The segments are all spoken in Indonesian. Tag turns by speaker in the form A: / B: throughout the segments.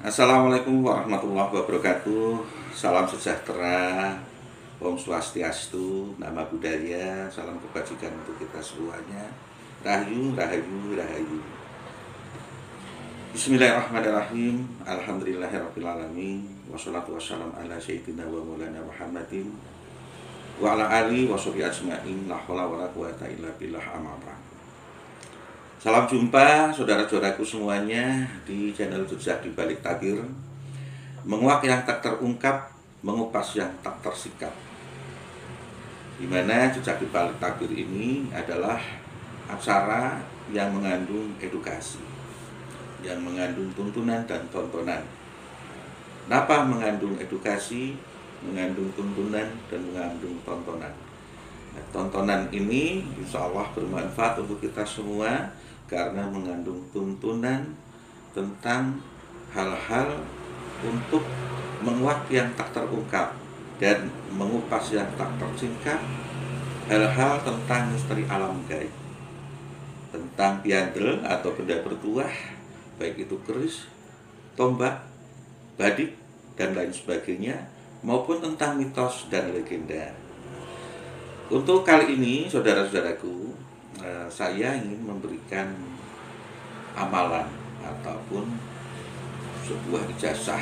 A: Assalamualaikum warahmatullahi wabarakatuh. Salam sejahtera, Om Swastiastu, Nama Budaya, salam kebajikan untuk kita semuanya. Rahayu, rahayu, rahayu. Bismillahirrahmanirrahim. Alhamdulillahirrahmanirrahim. Wassalatu wassalam ala sayyidina wa maulana Muhammadin wa ala alihi wa sahbihi ajma'in. La haula wa la quwata illa billah, amma ba'd. Salam jumpa saudara-saudaraku semuanya di channel Jejak di Balik Tabir. Menguak yang tak terungkap, mengupas yang tak tersikap. Di mana Jejak di Balik Tabir ini adalah acara yang mengandung edukasi, yang mengandung tuntunan dan tontonan. Kenapa mengandung edukasi, mengandung tuntunan, dan mengandung tontonan? Nah, tontonan ini insya Allah bermanfaat untuk kita semua, karena mengandung tuntunan tentang hal-hal untuk menguak yang tak terungkap dan mengupas yang tak tersingkap, hal-hal tentang misteri alam gaib, tentang piandel atau benda bertuah, baik itu keris, tombak, badik, dan lain sebagainya, maupun tentang mitos dan legenda. Untuk kali ini, saudara-saudaraku, saya ingin memberikan amalan ataupun sebuah ijazah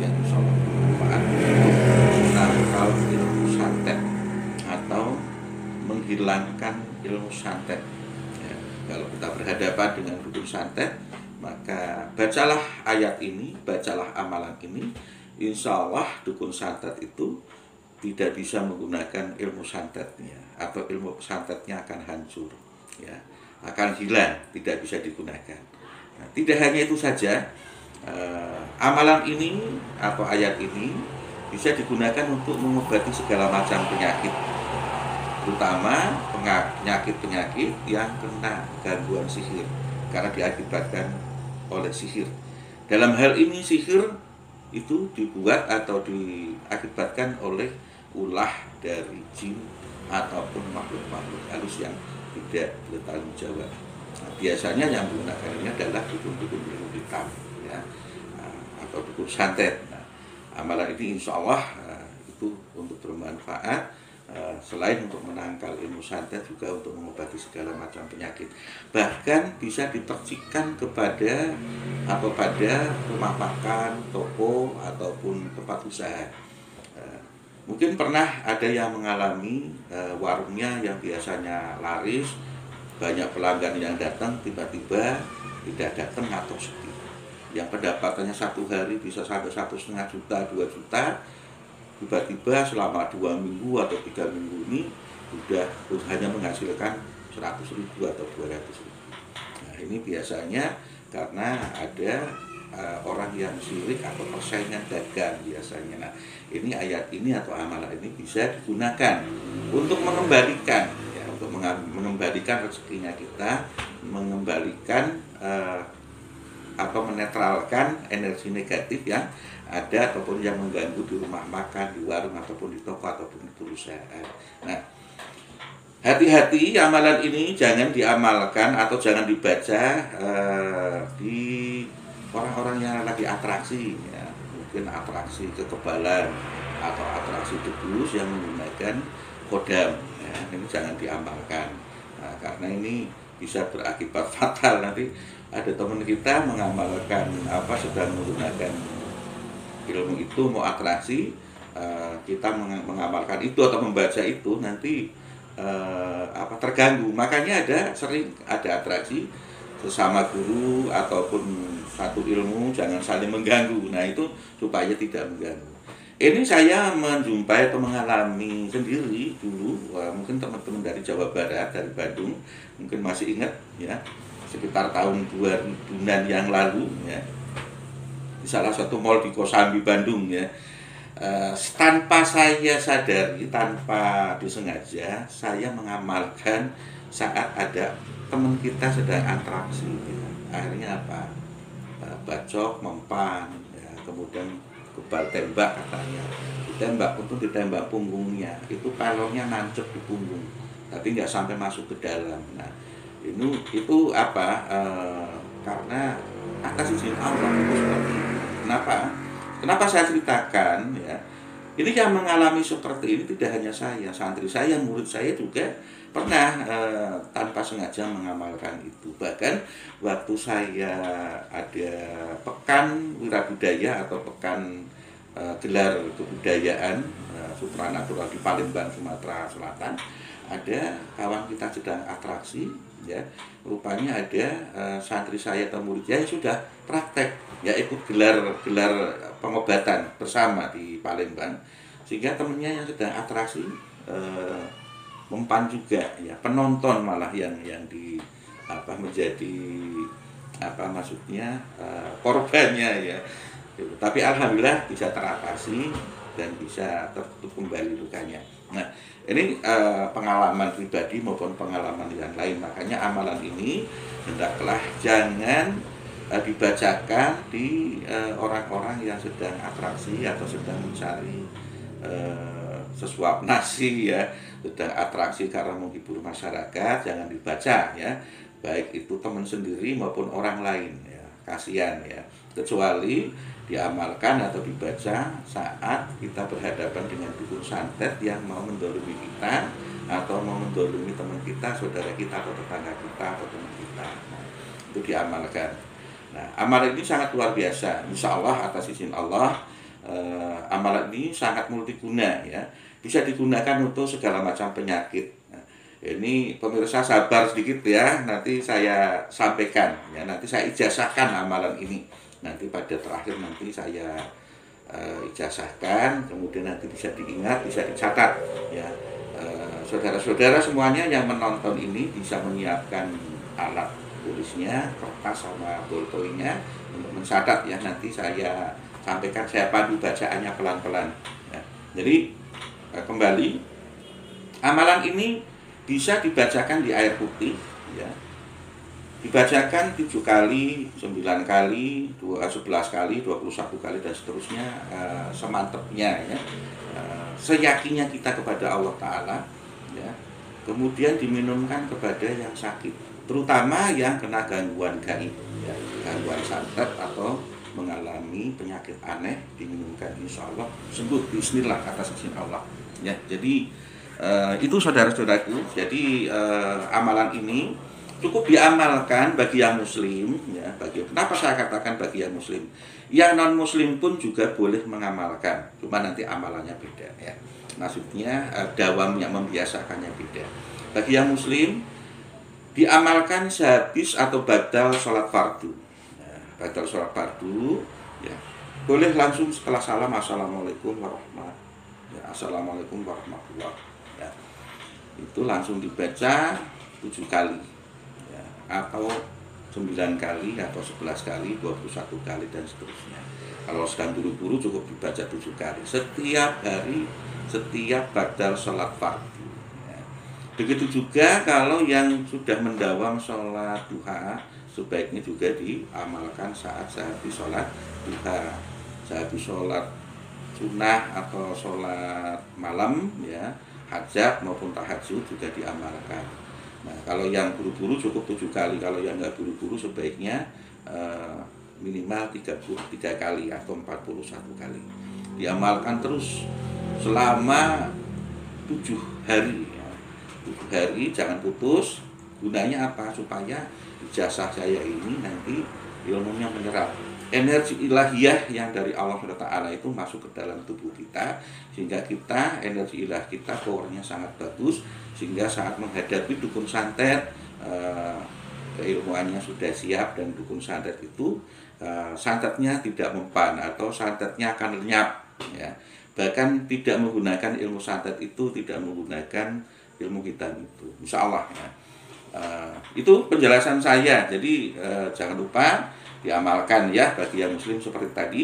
A: yang insya Allah bermanfaat menangkal ilmu santet atau menghilangkan ilmu santet. Ya, kalau kita berhadapan dengan dukun santet, maka bacalah ayat ini, bacalah amalan ini, insya Allah dukun santet itu tidak bisa menggunakan ilmu santetnya, atau ilmu santetnya akan hancur, ya, akan hilang, tidak bisa digunakan. Nah, tidak hanya itu saja, amalan ini atau ayat ini bisa digunakan untuk mengobati segala macam penyakit, terutama penyakit-penyakit yang kena gangguan sihir karena diakibatkan oleh sihir. Dalam hal ini sihir itu dibuat atau diakibatkan oleh ulah dari jin ataupun makhluk-makhluk halus yang tidak bertanggung jawab. Nah, biasanya yang menggunakan ini adalah dukun-dukun ilmu hitam, ya, atau dukun santet. Nah, amalan ini insya Allah itu untuk bermanfaat, selain untuk menangkal ilmu santet, juga untuk mengobati segala macam penyakit. Bahkan bisa dipercikan kepada atau pada rumah makan, toko, ataupun tempat usaha. Mungkin pernah ada yang mengalami warungnya yang biasanya laris, banyak pelanggan yang datang, tiba-tiba tidak datang atau sepi. Yang pendapatannya satu hari bisa sampai 1,5 juta, 2 juta, tiba-tiba selama 2 minggu atau 3 minggu ini sudah hanya menghasilkan 100.000 atau 200.000. Nah, ini biasanya karena ada orang yang syirik atau persaingan dagang biasanya. Nah, ini ayat ini atau amalan ini bisa digunakan untuk mengembalikan, ya, untuk mengembalikan rezekinya kita, mengembalikan atau menetralkan energi negatif yang ada ataupun yang mengganggu di rumah makan, di warung, ataupun di toko, ataupun di perusahaan. Nah, hati-hati, amalan ini jangan diamalkan atau jangan dibaca di orang-orang yang lagi atraksi, ya, mungkin atraksi kekebalan atau atraksi debus yang menggunakan kodam, ya, ini jangan diamalkan. Nah, karena ini bisa berakibat fatal. Nanti ada teman kita mengamalkan sedang menggunakan ilmu itu, mau atraksi, kita mengamalkan itu atau membaca itu, nanti terganggu. Makanya sering ada atraksi sesama guru ataupun satu ilmu, jangan saling mengganggu. Nah, itu supaya tidak mengganggu. Ini saya menjumpai atau mengalami sendiri dulu, mungkin teman-teman dari Jawa Barat, dari Bandung mungkin masih ingat, ya, sekitar tahun 2000-an yang lalu, ya, di salah satu mal di Kosambi, Bandung, ya. Tanpa saya sadari, tanpa disengaja, saya mengamalkan saat ada teman kita sedang atraksi, ya. Akhirnya apa? Bacok, mempan, ya, kemudian kebal tembak katanya. Ditembak, untuk ditembak punggungnya, itu pelornya nancep di punggung, tapi nggak sampai masuk ke dalam. Nah, itu karena atas izin Allah itu seperti itu. Kenapa? Kenapa saya ceritakan ya? Ini yang mengalami seperti ini tidak hanya saya, santri saya, murid saya juga pernah tanpa sengaja mengamalkan itu. Bahkan waktu saya ada pekan wirabudaya atau pekan gelar kebudayaan supranatural di Palembang, Sumatera Selatan, ada kawan kita sedang atraksi, ya rupanya ada santri saya atau murid yang sudah praktek, ya ikut gelar pengobatan bersama di Palembang, sehingga temennya yang sedang atraksi mempan juga, ya penonton malah yang di menjadi maksudnya korbannya ya. Tapi alhamdulillah bisa teratasi dan bisa tertutup kembali lukanya. Nah, ini pengalaman pribadi maupun pengalaman yang lain. Makanya amalan ini hendaklah jangan dibacakan di orang-orang yang sedang atraksi atau sedang mencari sesuap nasi, ya sedang atraksi karena menghibur masyarakat. Jangan dibaca ya, baik itu teman sendiri maupun orang lain ya, kasihan ya. Kecuali diamalkan atau dibaca saat kita berhadapan dengan dukun santet yang mau mendolimi kita atau mau mendolimi teman kita, saudara kita atau tetangga kita atau teman kita. Nah, itu diamalkan. Nah, amalan ini sangat luar biasa. Insya Allah atas izin Allah, amalan ini sangat multiguna ya. Bisa digunakan untuk segala macam penyakit. Nah, ini pemirsa sabar sedikit ya, nanti saya sampaikan ya, nanti saya ijazahkan amalan ini. Nanti pada terakhir nanti saya ijazahkan, kemudian nanti bisa diingat, bisa dicatat ya. Saudara-saudara semuanya yang menonton ini bisa menyiapkan alat tulisnya, kertas sama bolpoinnya untuk mencatat ya. Nanti saya sampaikan, saya pandu bacaannya pelan-pelan ya. Jadi kembali, amalan ini bisa dibacakan di air putih ya. Dibacakan 7 kali, 9 kali, 11 kali, 21 kali dan seterusnya, semantepnya ya. Seyakinnya kita kepada Allah Ta'ala ya. Kemudian diminumkan kepada yang sakit, terutama yang kena gangguan gaib ya, gangguan santet atau mengalami penyakit aneh, diminumkan insya Allah sembuh bismillah atas izin Allah ya. Jadi itu saudara-saudaraku. Jadi amalan ini cukup diamalkan bagi yang muslim ya. Kenapa saya katakan bagi yang muslim? Yang non muslim pun juga boleh mengamalkan, cuma nanti amalannya beda ya. Maksudnya dawamnya, membiasakannya beda. Bagi yang muslim diamalkan sehabis atau badal sholat fardu. Badal sholat fardu ya, boleh langsung setelah salam assalamualaikum warahmatullahi ya, assalamualaikum warahmatullahi ya. Itu langsung dibaca 7 kali ya, atau 9 kali atau 11 kali, 21 kali dan seterusnya. Kalau sedang buru-buru cukup dibaca 7 kali setiap hari, setiap badal sholat fardu ya. Begitu juga kalau yang sudah mendawam sholat duha, sebaiknya juga diamalkan saat sehabis sholat duha, sehabis sholat sunnah atau sholat malam ya, hajat maupun tahajud juga diamalkan. Nah, kalau yang buru-buru cukup 7 kali, kalau yang nggak buru-buru sebaiknya minimal 33 kali atau 41 kali. Diamalkan terus selama 7 hari ya. 7 hari jangan putus. Gunanya apa? Supaya ijazah saya ini nanti ilmunya menyerap. Energi ilahiyah yang dari Allah SWT itu masuk ke dalam tubuh kita, sehingga kita, energi ilah kita powernya sangat bagus, sehingga saat menghadapi dukun santet, keilmuannya sudah siap, dan dukun santet itu santetnya tidak mempan atau santetnya akan lenyap ya. Bahkan tidak menggunakan ilmu santet itu, tidak menggunakan ilmu hitam itu, insya Allah ya. Itu penjelasan saya. Jadi jangan lupa diamalkan ya bagi yang muslim seperti tadi.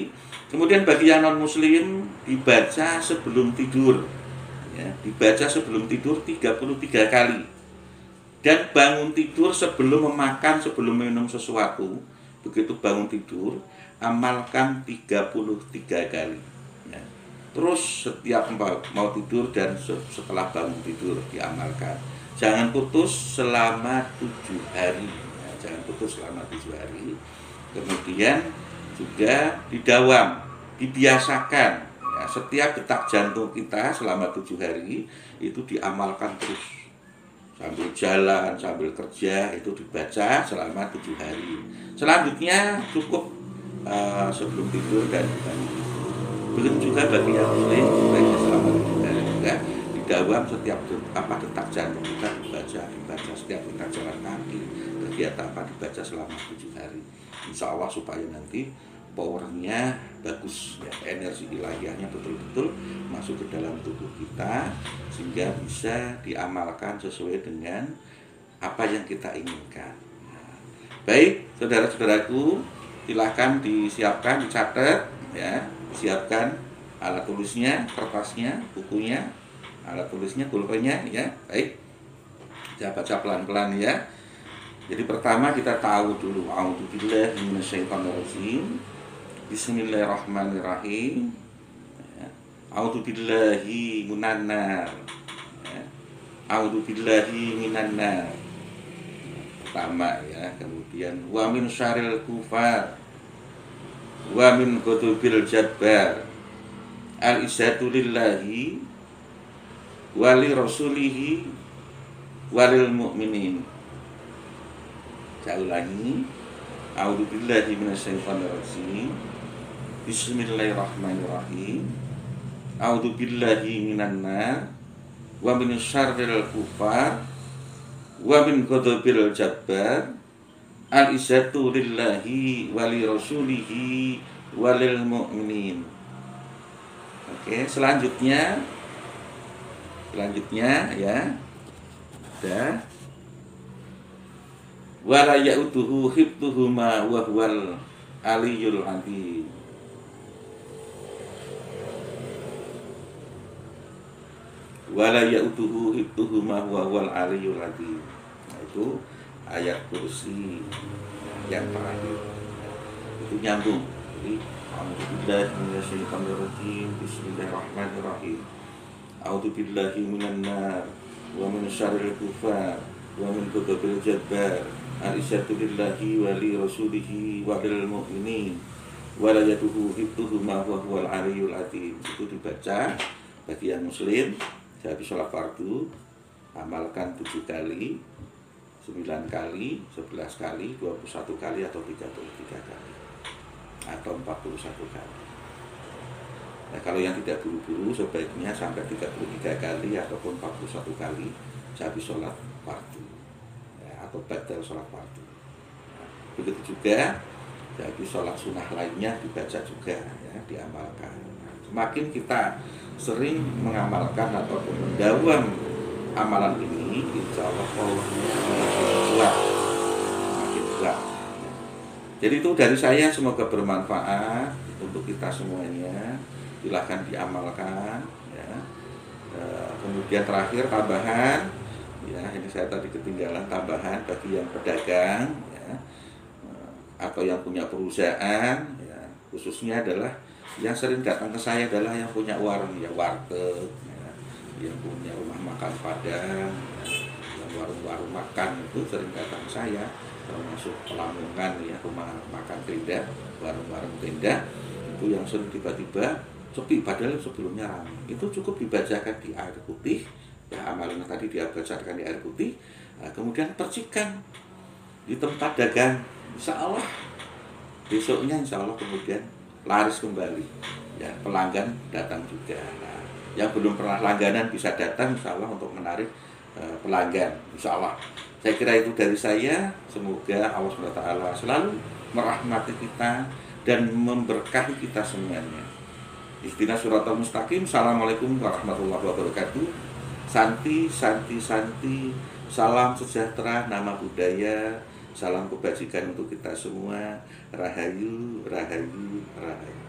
A: Kemudian bagi yang non muslim dibaca sebelum tidur ya, dibaca sebelum tidur 33 kali. Dan bangun tidur sebelum memakan, sebelum minum sesuatu. Begitu bangun tidur amalkan 33 kali ya. Terus setiap mau tidur dan setelah bangun tidur diamalkan. Jangan putus selama 7 hari ya, jangan putus selama 7 hari. Kemudian juga didawam, dibiasakan. Ya, setiap detak jantung kita selama 7 hari itu diamalkan terus. Sambil jalan, sambil kerja itu dibaca selama 7 hari. Selanjutnya cukup sebelum tidur dan bangun. Begitu juga bagi yang muslim, baiknya selama 7 hari juga didawam setiap detak jantung kita dibaca setiap kita jalan kaki, kegiatan apa dibaca selama 7 hari. Insya Allah supaya nanti powernya bagus, ya, energi ilahiyahnya betul-betul masuk ke dalam tubuh kita sehingga bisa diamalkan sesuai dengan apa yang kita inginkan. Nah, baik, saudara-saudaraku, silakan disiapkan, dicatat, ya, siapkan alat tulisnya, kertasnya, bukunya, alat tulisnya, pulpennya, ya. Baik, saya baca pelan-pelan ya. Jadi pertama kita tahu dulu, a'udzubillahi minasyaitonirrajim. Bismillahirrahmanirrahim. A'udzubillahi minannar. A'udzubillahi minannar. Pertama ya, kemudian wa min syarril kufar wa min ghadabil jabbar. Al-izzatu lillahi wa li rasulihi wa lil mu'minin. Saya ulangi. A'udzubillahi minasyaitonirrajim. Bismillahirrahmanirrahim. A'udzubillahi minannar wa min syarril kufar wa min ghadabil jabbar. Al-izzatu lillahi wa li rasulihi wa lil mu'minin. Oke, selanjutnya ya. Ada wala ya'uduhu hibduhuma wa huwal aliyyul azim. Wala ya'uduhu hibduhuma wa huwal aliyyul azim. Nah, itu ayat kursi yang terakhir. Itu nyambung. Jadi a'udzubillahi minasyaitonirrajim. Bismillahirrahmanirrahim. A'udzubillahi minannar wa min syarril kufar wa min ghadabil jabbar. Al-izzatu lillahi wa li rasulihi wa lil mu'minin wa la yaduhu hibduhuma wa huwal aliyyul azim. Itu dibaca bagi yang muslim habis sholat fardu, amalkan 7 kali, 9 kali, 11 kali, 21 kali atau 33 kali atau 41 kali. Nah, kalau yang tidak buru-buru sebaiknya sampai 33 kali ataupun 41 kali habis sholat fardu, ya, atau batal sholat fardu. Nah, begitu juga habis sholat sunnah lainnya dibaca juga, ya, diamalkan. Nah, semakin kita sering mengamalkan ataupun mendawam amalan ini, insya Allah powernya semakin kuat. Jadi itu dari saya, semoga bermanfaat untuk kita semuanya. Silahkan diamalkan, ya. Kemudian terakhir tambahan, ya, ini saya tadi ketinggalan tambahan bagi yang pedagang, ya, atau yang punya perusahaan, ya, khususnya adalah yang sering datang ke saya adalah yang punya warung, ya, warteg, ya, yang punya rumah makan padang, ya, yang warung-warung makan itu sering datang ke saya, termasuk Pelamongan, ya, rumah makan tenda, warung-warung tenda itu yang sering tiba-tiba sepi padahal sebelumnya ramai. Itu cukup dibacakan di air putih, ya, amalan tadi dia bacakan di air putih, nah, kemudian percikan di tempat dagang, insya Allah besoknya insya Allah kemudian laris kembali, ya, pelanggan datang juga. Nah, yang belum pernah langganan bisa datang insya Allah untuk menarik pelanggan, insya Allah. Saya kira itu dari saya. Semoga Allah SWT selalu merahmati kita dan memberkahi kita semuanya. Ihdinas siratal mustaqim. Assalamualaikum warahmatullahi wabarakatuh. Santi, santi, santi. Salam sejahtera, nama budaya. Salam kebajikan untuk kita semua. Rahayu, rahayu, rahayu.